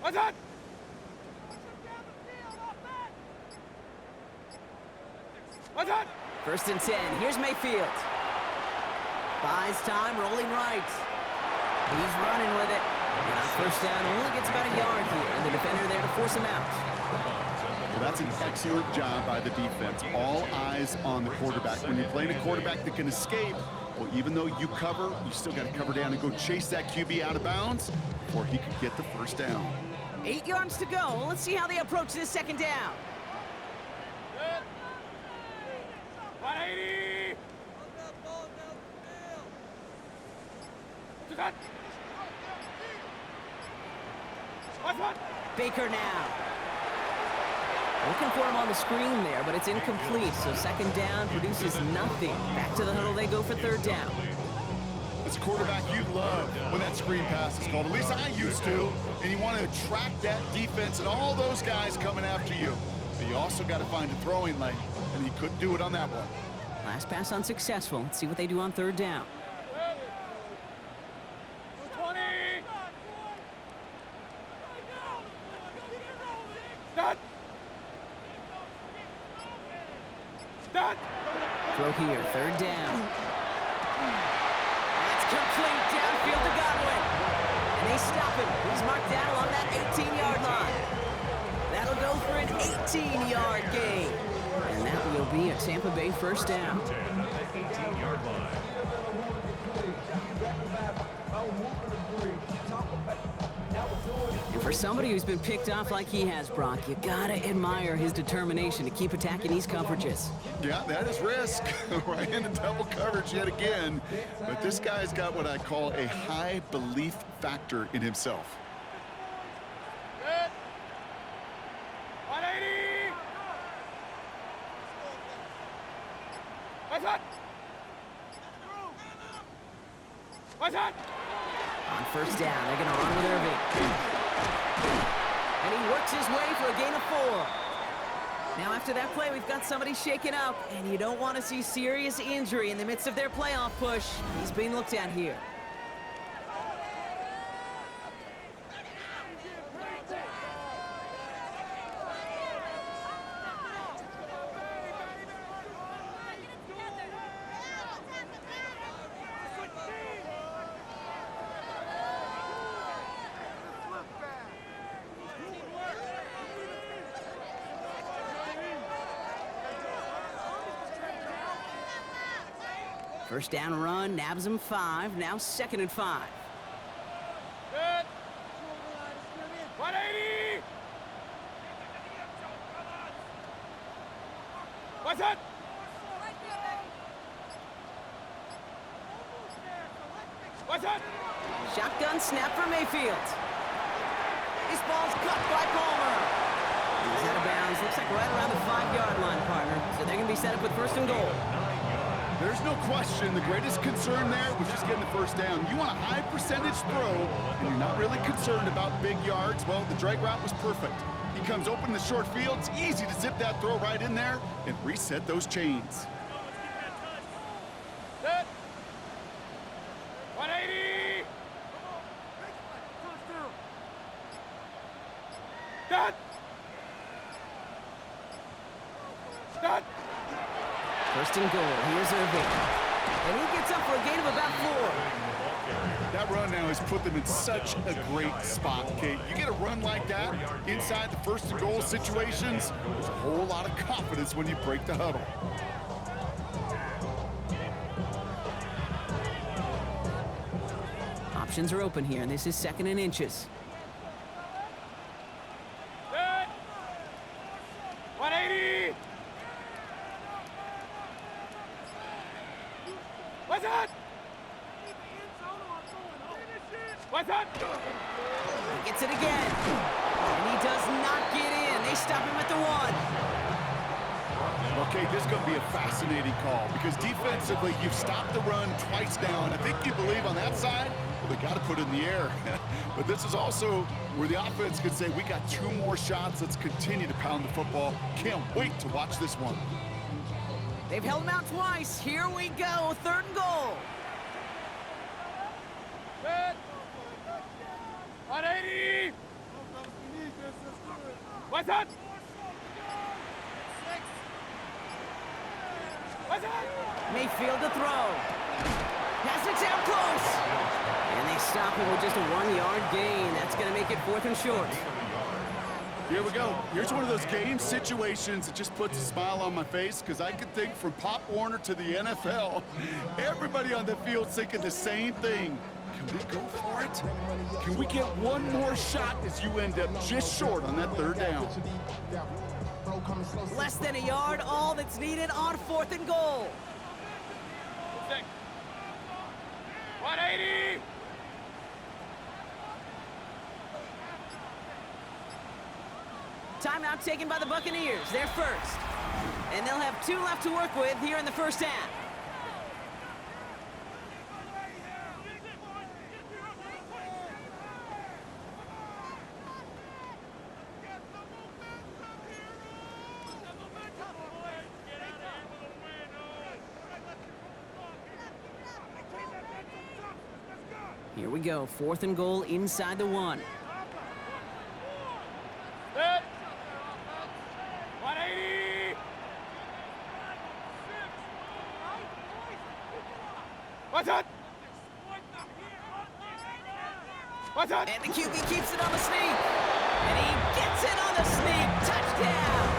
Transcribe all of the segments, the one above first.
What's that? What's that? 1st and 10. Here's Mayfield. Buys time, rolling right. He's running with it. And on 1st down, only gets about a yard here, and the defender there to force him out. Well, that's an excellent job by the defense. All eyes on the quarterback. When you're playing a quarterback that can escape, well, even though you cover, you still got to cover down and go chase that QB out of bounds before he could get the 1st down. 8 yards to go. Let's see how they approach this 2nd down. 180. What's that? Baker now. Looking for him on the screen there, but it's incomplete. So 2nd down produces nothing. Back to the huddle they go for 3rd down. As a quarterback, you love when that screen pass is called. At least I used to. And you want to attract that defense and all those guys coming after you. But you also got to find a throwing lane, and he couldn't do it on that one. Last pass unsuccessful. Let's see what they do on 3rd down. 20. Start. Start. Throw here, 3rd down. That's complete downfield to Godwin. And they stop him. He's marked down along that 18-yard line. That'll go for an 18-yard gain. And that will be a Tampa Bay 1st down. And for somebody who's been picked off like he has, Brock, you gotta admire his determination to keep attacking these coverages. Yeah, that is risk. Right into double coverage yet again. But this guy's got what I call a high belief factor in himself. 180. What's that? What's that? On 1st down, they're gonna run with Irving. And he works his way for a gain of 4. Now after that play, we've got somebody shaken up, and you don't want to see serious injury in the midst of their playoff push. He's being looked at here. First down run, nabs him 5. Now 2nd and 5. Good. 180. What's that? What's that? Shotgun snap for Mayfield. This ball's cut by Palmer. He's out of bounds. Looks like right around the 5-yard line, partner. So they're going to be set up with 1st and goal. There's no question the greatest concern there was just getting the 1st down. You want a high percentage throw, and you're not really concerned about big yards. Well, the drag route was perfect. He comes open in the short field. It's easy to zip that throw right in there and reset those chains. Set. 180. Start. Start. 1st and goal. Here's Irving. And he gets up for a gain of about 4. That run now has put them in such a great spot, Kate. You get a run like that inside the 1st and goal situations, there's a whole lot of confidence when you break the huddle. Options are open here, and this is 2nd and inches. Good. 180. What's that? What's that? He gets it again. And he does not get in. They stop him at the 1. Okay, this is going to be a fascinating call because defensively, you've stopped the run twice now, and I think you believe on that side, well, they got to put it in the air. But this is also where the offense could say, we got 2 more shots. Let's continue to pound the football. Can't wait to watch this one. They've held him out twice. Here we go. 3rd and goal. Good. 180. What's that? What's that? Mayfield to throw. Pass it down close. And they stop him with just a 1-yard gain. That's going to make it 4th and short. Here we go. Here's one of those game situations that just puts a smile on my face because I can think from Pop Warner to the NFL, everybody on the field's thinking the same thing. Can we go for it? Can we get one more shot as you end up just short on that 3rd down? Less than a yard, all that's needed on 4th and goal. 6. 180. Timeout taken by the Buccaneers. They're first. And they'll have 2 left to work with here in the first half. Here we go. 4th and goal inside the 1. Set. 180. What's that? What's that? And the QB keeps it on the sneak. And he gets it on the sneak. Touchdown!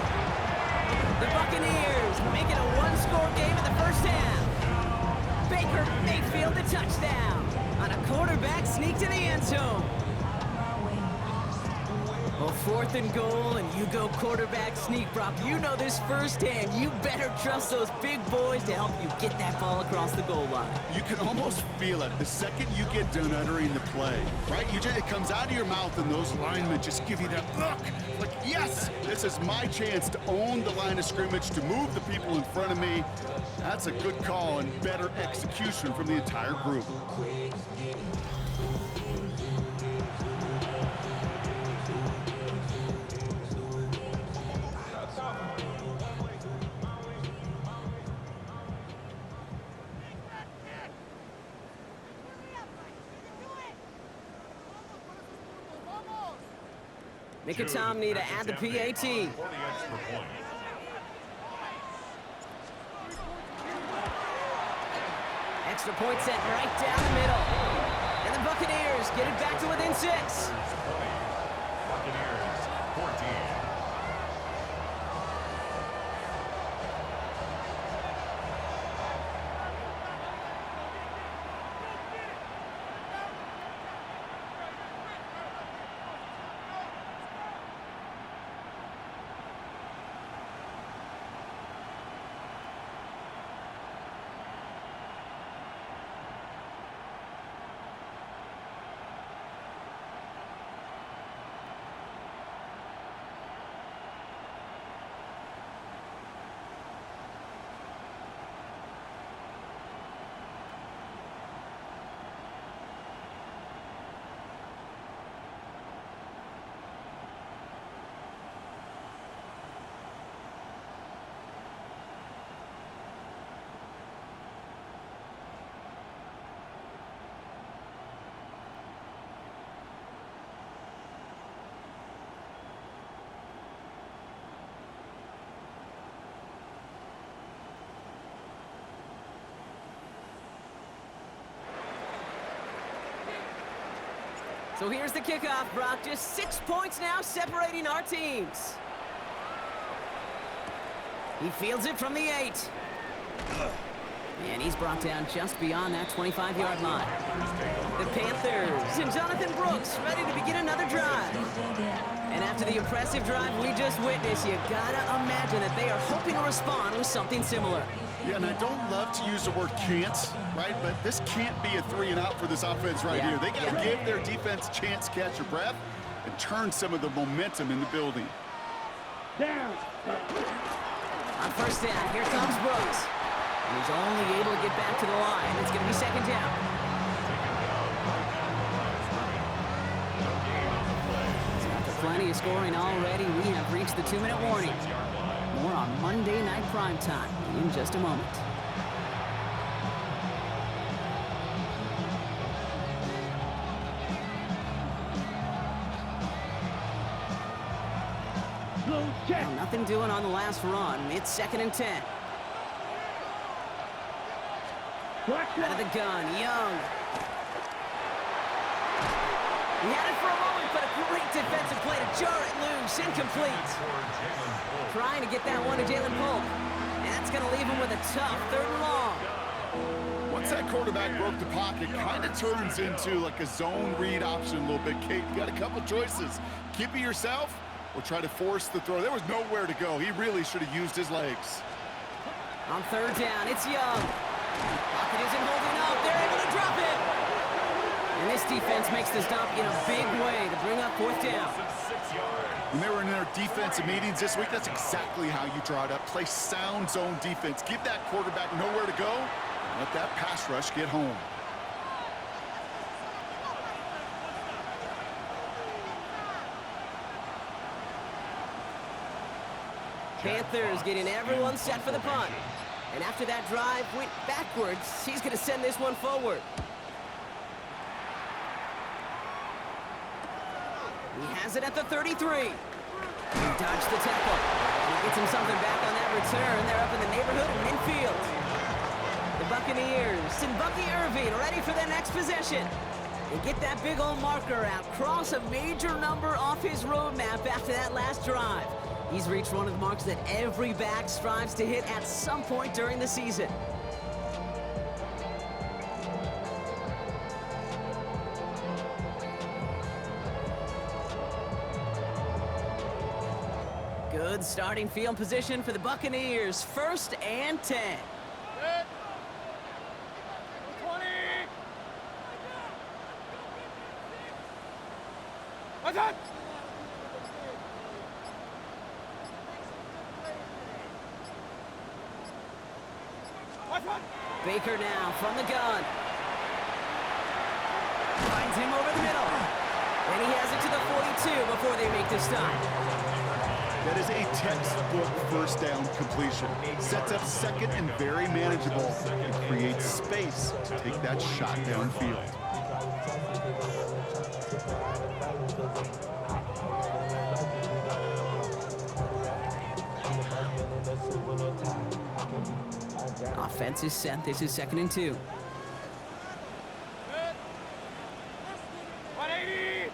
The Buccaneers make it a 1-score game in the first half. Baker Mayfield the touchdown on a quarterback sneak to the end zone. Well, 4th and goal, and you go quarterback sneak, Brock. You know this firsthand. You better trust those big boys to help you get that ball across the goal line. You can almost feel it the second you get done uttering the play, right? It comes out of your mouth, and those linemen just give you that look. Like, yes, this is my chance to own the line of scrimmage, to move the people in front of me. That's a good call and better execution from the entire group. Mickey to add the PAT. Extra point set right down the middle. And the Buccaneers get it back to within 6. Buccaneers 14. So here's the kickoff, Brock. Just 6 points now separating our teams. He fields it from the 8. And he's brought down just beyond that 25-yard line. The Panthers and Jonathan Brooks ready to begin another drive. And after the impressive drive we just witnessed, you gotta imagine that they are hoping to respond with something similar. Yeah, and I don't love to use the word can't, right? But this can't be a 3 and out for this offense right here. They got to give their defense a chance to catch their breath and turn some of the momentum in the building. Down. On first down, here comes Brooks. And he's only able to get back to the line. It's going to be 2nd down. So after plenty of scoring already, we have reached the 2-minute warning. More on Monday Night Primetime in just a moment. Check. Well, nothing doing on the last run. It's 2nd and 10. Out of the gun, Young. He had it for a moment, but a great defensive play to jar it loose. Incomplete. Trying to get that one to Jalen Polk. And that's going to leave him with a tough 3rd and long. Once that quarterback broke the pocket, kind of turns into like a zone read option a little bit. Kate, you got a couple choices. Keep it yourself or try to force the throw. There was nowhere to go. He really should have used his legs. On 3rd down, it's Young. Pocket isn't holding up. They're able to drop it. And this defense makes the stop in a big way to bring up 4th down. When they were in their defensive meetings this week, that's exactly how you draw it up. Play sound zone defense. Give that quarterback nowhere to go. Let that pass rush get home. Panthers getting everyone set for the punt. And after that drive went backwards, he's going to send this one forward. He has it at the 33. He dodged the tackle. He gets him something back on that return. They're up in the neighborhood of midfield. The Buccaneers and Bucky Irving ready for their next possession. They get that big old marker out, cross a major number off his roadmap after that last drive. He's reached one of the marks that every back strives to hit at some point during the season. Good starting field position for the Buccaneers. 1st and 10. Set. 20. What's that? What's that? Baker now from the gun. Finds him over the middle. And he has it to the 42 before they make the stop. That is a textbook 1st down completion. Sets up 2nd and very manageable and creates space to take that shot downfield. Offense is set. This is 2nd and 2. Set. 180.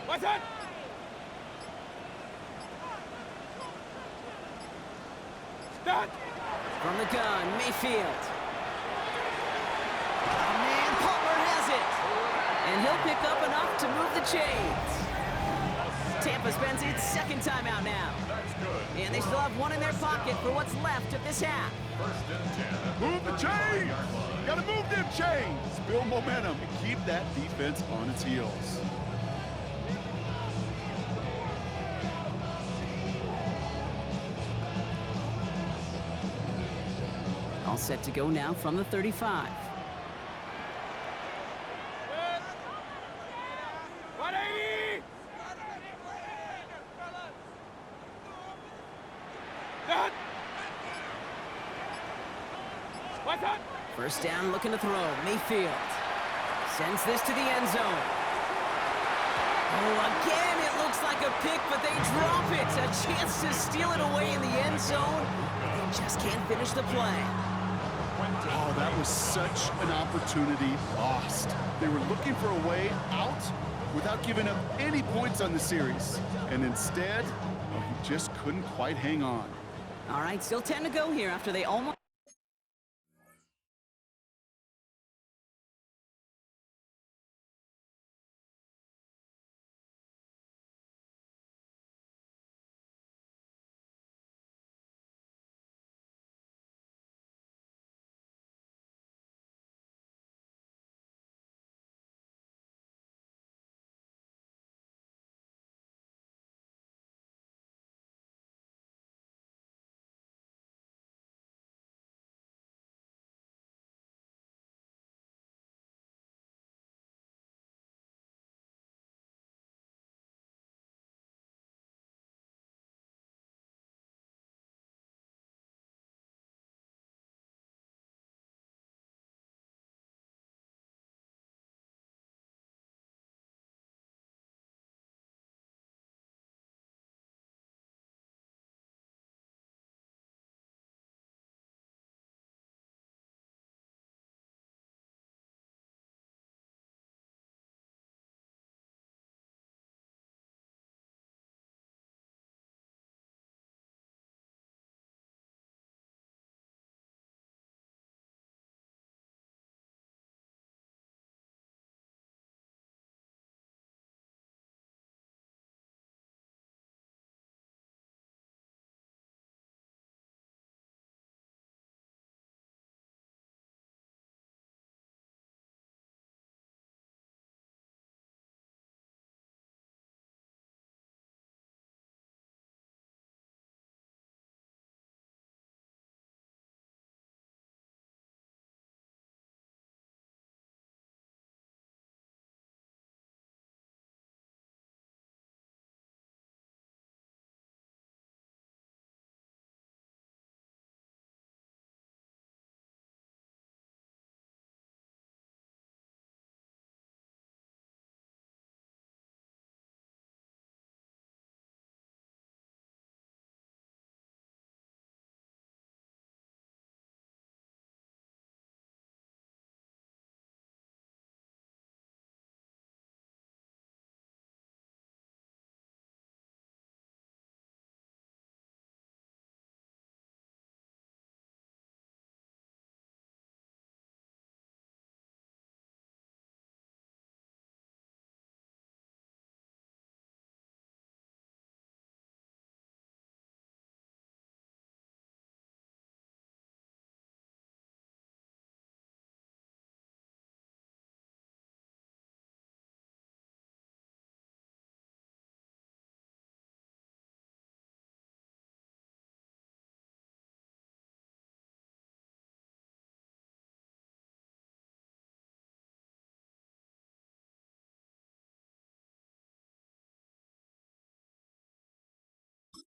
What's that? Start. From the gun, Mayfield. Oh, man, Palmer has it. And he'll pick up enough to move the chains. Tampa spends its 2nd timeout now. And they still have one in their pocket for what's left of this half. Move the chains! Gotta move them chains! Build momentum and keep that defense on its heels. All set to go now from the 35. Set. 180. Set. What's that? 1st down, looking to throw. Mayfield sends this to the end zone. Oh, again, it looks like a pick, but they drop it. A chance to steal it away in the end zone, but they just can't finish the play. Oh, that was such an opportunity lost. They were looking for a way out without giving up any points on the series. And instead, oh, he just couldn't quite hang on. All right, still 10 to go here after they almost...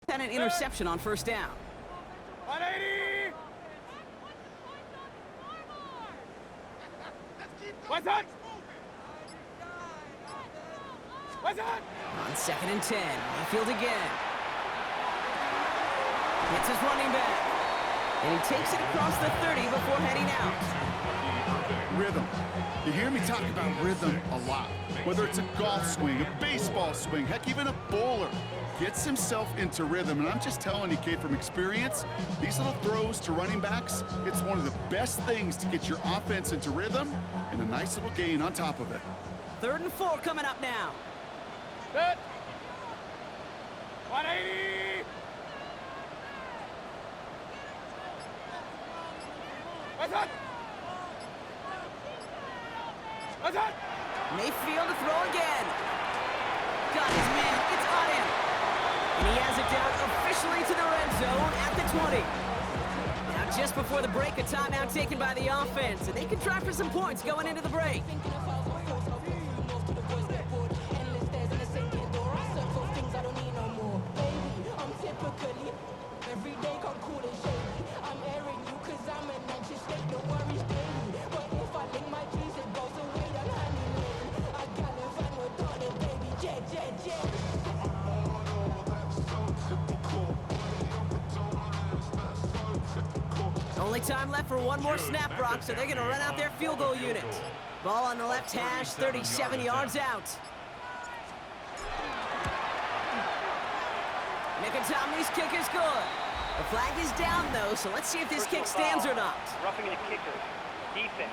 Had an interception on first down. 180. What's on? What's on? On 2nd and 10, Mayfield again. Hits his running back. And he takes it across the 30 before heading out. Rhythm. You hear me talk about rhythm a lot. Whether it's a golf swing, a baseball swing, heck, even a bowler gets himself into rhythm. And I'm just telling you, Kate, from experience, these little throws to running backs, it's one of the best things to get your offense into rhythm and a nice little gain on top of it. 3rd and 4 coming up now. Set. 180. What's on? What's on? Mayfield to throw again. Got his man. It's on him. And he has it down officially to the red zone at the 20. Now just before the break, a timeout taken by the offense. And they can try for some points going into the break. Only time left for one more snap, Brock, so they're going to run out their field goal unit. Ball on the left hash, 37 yards out. Tomley's kick is good. The flag is down, though, so let's see if this kick stands or not. Roughing the kicker. Defense.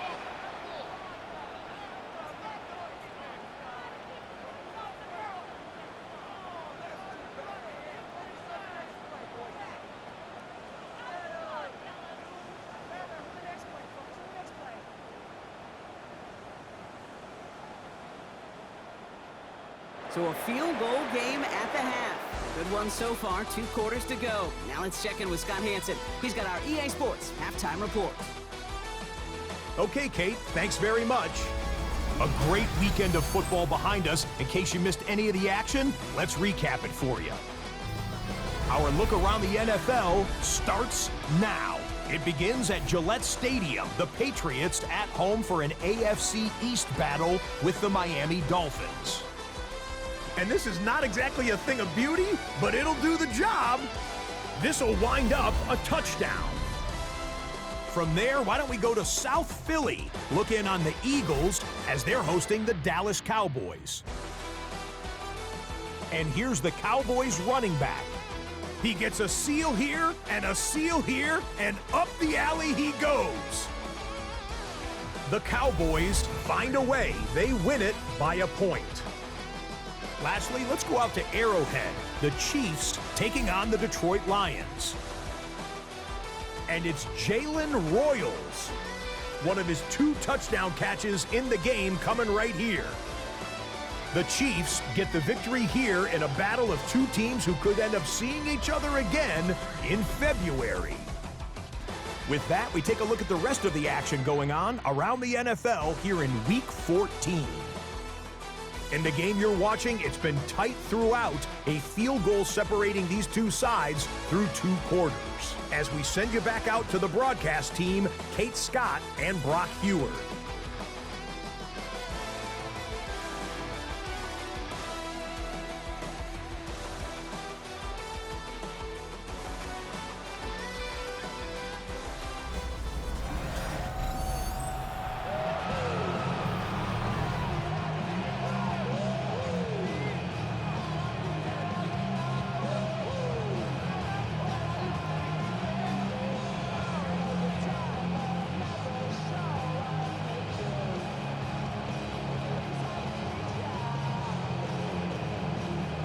So a field goal game at the half. Good one so far, 2 quarters to go. Now let's check in with Scott Hansen. He's got our EA Sports halftime report. Okay, Kate, thanks very much. A great weekend of football behind us. In case you missed any of the action, let's recap it for you. Our look around the NFL starts now. It begins at Gillette Stadium. The Patriots at home for an AFC East battle with the Miami Dolphins. And this is not exactly a thing of beauty, but it'll do the job. This'll wind up a touchdown. From there, why don't we go to South Philly, look in on the Eagles as they're hosting the Dallas Cowboys. And here's the Cowboys running back. He gets a seal here, and up the alley he goes. The Cowboys find a way. They win it by a point. Lastly, let's go out to Arrowhead. The Chiefs taking on the Detroit Lions. And it's Jalen Royals. One of his 2 touchdown catches in the game coming right here. The Chiefs get the victory here in a battle of 2 teams who could end up seeing each other again in February. With that, we take a look at the rest of the action going on around the NFL here in Week 14. In the game you're watching, it's been tight throughout, a field goal separating these 2 sides through 2 quarters. As we send you back out to the broadcast team, Kate Scott and Brock Heward.